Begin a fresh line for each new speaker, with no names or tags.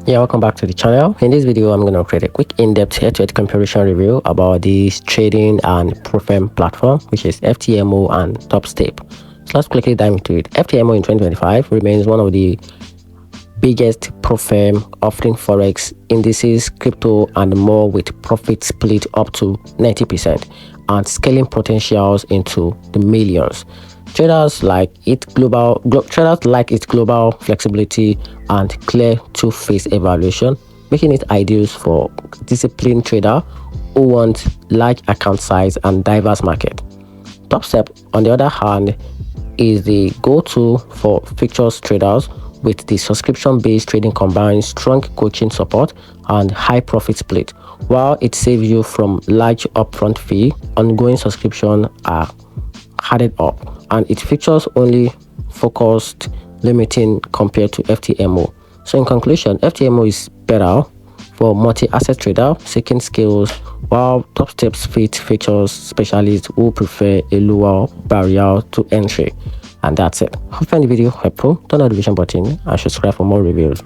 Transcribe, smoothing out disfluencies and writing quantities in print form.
Yeah, welcome back to the channel. In this video, I'm going to create a quick in-depth head-to-head comparison review about this trading and pro-firm platform, which is FTMO and Topstep. So let's quickly dive into it. FTMO in 2025 remains one of the biggest pro-firm offering forex indices, crypto, and more, with profit split up to 90% and scaling potentials into the millions. Traders like its global flexibility and clear two-phase evaluation, making it ideal for disciplined trader who want large account size and diverse market. Topstep, on the other hand, is the go-to for futures traders, with the subscription-based trading combined strong coaching support and high profit split. While it saves you from large upfront fee, ongoing subscription are added up, and it features only focused limiting compared to FTMO. So in conclusion, FTMO is better for multi-asset trader seeking skills, while Topstep's features specialists who prefer a lower barrier to entry. And that's it. Hope you find the video helpful. Turn on the notification button and subscribe for more reviews.